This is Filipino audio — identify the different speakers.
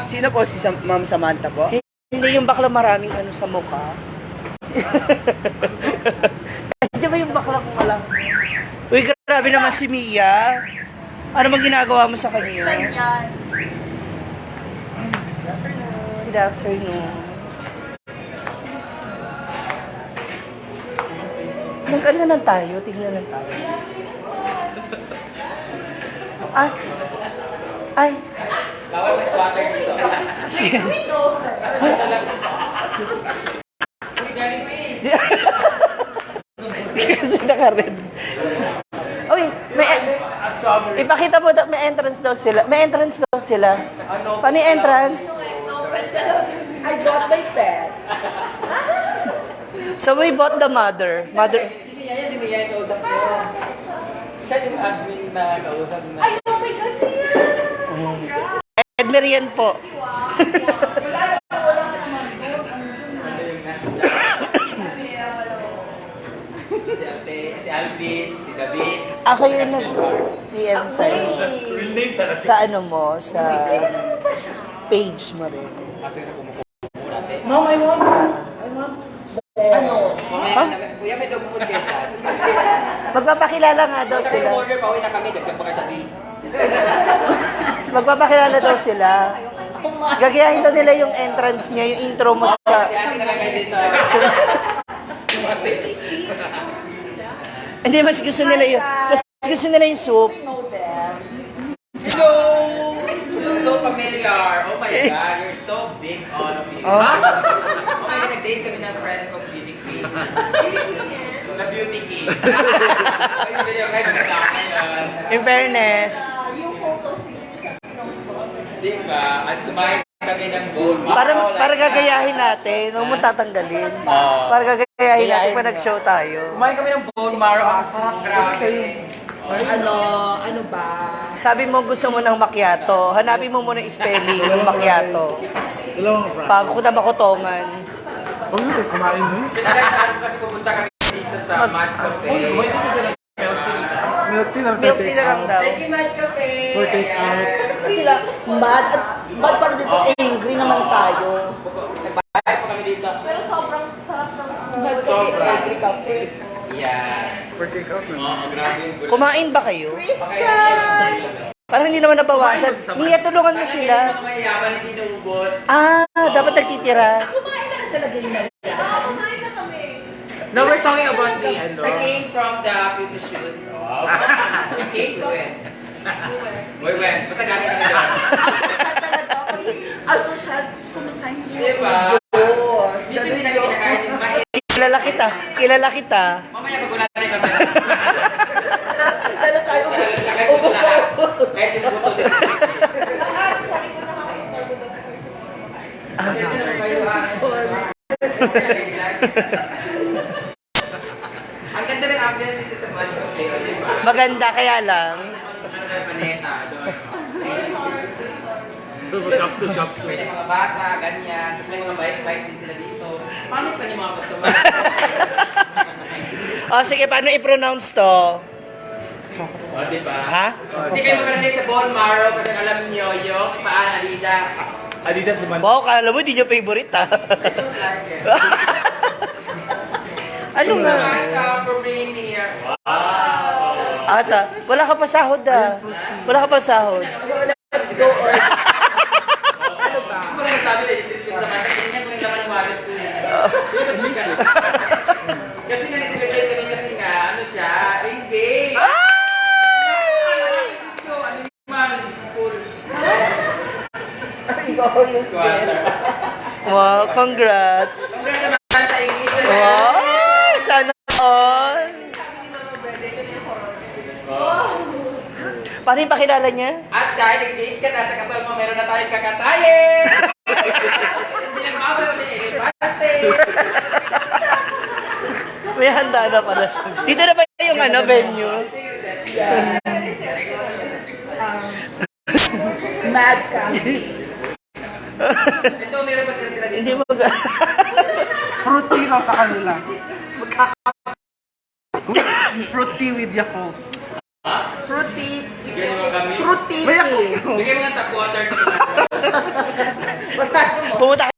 Speaker 1: Sino po si Ma'am Samantha po?
Speaker 2: Hindi yung bakla maraming ano sa mukha. Hindi ba yung bakla kung wala? Uy, grabe naman si Mia. Ano bang ginagawa mo sa kanya? Good afternoon. Mag-ano lang tayo? Tignan lang tayo. Ay. Ay.
Speaker 3: Bawal may swatter dito.
Speaker 2: Sige. Kasi naka-red. Uy, ipakita mo daw, may entrance daw sila. May entrance daw sila. Paano yung entrance?
Speaker 1: I bought my pet.
Speaker 2: So we bought the mother.
Speaker 3: Si Mia yung kausap ko. Siya yung admin na kausap na.
Speaker 1: Ay, oh my God, Mia!
Speaker 2: Edmerian po.
Speaker 3: Si Ate, si Alvin, si David.
Speaker 2: Ako yung nag-PM sa'yo. Sa ano mo, sa page mo rin.
Speaker 3: Kasi sa kumukuha natin.
Speaker 1: Mom, I want ano?
Speaker 3: Kuya, may dog food kayo dyan.
Speaker 2: Magpapakilala nga daw
Speaker 3: Kasi
Speaker 2: sila.
Speaker 3: order pa, uwi na kami, dagdag pa kayo sa bill.
Speaker 2: Magpapakilala daw sila. Gagayahin daw nila yung entrance niya, yung intro mo sa...
Speaker 3: Kaya na lang kayo dito.
Speaker 2: Hindi, mas gusto nila yung soup.
Speaker 3: Hello! You look so familiar. Oh my God, you're so big, all of you.
Speaker 2: Oh.
Speaker 3: Okay, nag-date kami ng friend kong Beauty Queen. Na Beauty King. Ayun, video guys, nakasama yan.
Speaker 2: In fairness,
Speaker 3: Di ba? At kumain kami ng gold.
Speaker 2: para gagayahin natin, huwag mo tatanggalin. Para gagayahin natin pa nag-show tayo.
Speaker 3: Kumain kami ng bone marrow. Ah, sarap, grabe.
Speaker 1: Ano ba?
Speaker 2: Sabi mo gusto mo ng macchiato, hanapin mo muna yung spelling ng macchiato. Bago ko na makutongan.
Speaker 4: Huwag mo kumain mo.
Speaker 3: Pinagdaan ko kasi pupunta kami dito sa Mad Cafe.
Speaker 4: Milk tea lang
Speaker 2: Milk tea na lang daw.
Speaker 3: Thank you, Mad Cafe.
Speaker 4: for take out.
Speaker 1: Sila, mad pa rin dito, angry naman tayo.
Speaker 3: Nagbayad po kami dito.
Speaker 5: Pero sobrang sarap ng
Speaker 3: Sobra.
Speaker 1: Angry cafe.
Speaker 3: Yeah.
Speaker 4: For take out na.
Speaker 3: Oo, grabe yung gulo.
Speaker 2: Kumain ba kayo?
Speaker 1: Christian!
Speaker 2: Parang hindi naman nabawasan. Mia, tulungan mo sila.
Speaker 3: Mga mayayaman hindi naubos.
Speaker 2: Ah, dapat nagtitira.
Speaker 1: Kumain na sa lagay na.
Speaker 5: kumain na kami.
Speaker 3: No, we're talking about the ano. I came from the beauty shoot. Wow. We came to it. We went. Basta galing kami doon.
Speaker 1: Asocial, kumakain
Speaker 3: Diba? Dito din namin kinakain yung mahit.
Speaker 2: Kilala kita. Kilala kita.
Speaker 3: Mamaya pag-unatin kami.
Speaker 1: Dala tayo.
Speaker 3: Ubus na. Kahit yung buto sila.
Speaker 5: Sorry ko na kaka-store ko doon.
Speaker 3: Kasi ito naman kayo ha. Ang ganda ng ambience dito sa Mad Cafe, di ba?
Speaker 2: Maganda kaya lang.
Speaker 3: Ano na paneta doon.
Speaker 4: Kapsul, kapsul.
Speaker 3: Pwede mga bata, ganyan. Tapos may mga bike-bike din sila dito. Panit pa yung mga customer.
Speaker 2: O sige, paano i-pronounce to?
Speaker 3: O, di ba?
Speaker 2: Ha?
Speaker 3: Hindi kayo makarelate sa bone marrow kasi alam niyo yung paan Adidas.
Speaker 4: Adidas naman.
Speaker 2: Wow, kala mo di nyo favorite ha?
Speaker 3: I don't like it.
Speaker 2: Ano nga?
Speaker 3: Samantha for bringing me here.
Speaker 2: Ata, wala ka pa sahod ah. Wala ka pa sahod.
Speaker 3: Ano ba sabi na yung Samantha? Tingnan ko yung laman ng wallet ko eh. Yun ang chika. Kasi nga nag-celebrate kami kasi nga, ano siya, engaged.
Speaker 2: Wow, congrats.
Speaker 3: Congrats naman sa engagement.
Speaker 2: Wow, sana all. Paano yung pakilala niya?
Speaker 3: At dahil engaged ka na sa kasal mo, meron na tayong kakatayin! Hindi lang mabay mo na elefante!
Speaker 2: May handa na pala siya. Dito na ba yung ano, venue?
Speaker 1: Mad cafe.
Speaker 3: Ito, meron ba tira-tira dito?
Speaker 2: Hindi mo
Speaker 4: Fruity raw sa kanila. Fruity with Yakult.
Speaker 1: Fruity.
Speaker 3: Bigyan mo kami.
Speaker 1: Fruity.
Speaker 4: May Yakult.
Speaker 3: Bigyan mo ng tap water dito.
Speaker 1: Basahin mo.
Speaker 2: Pumunta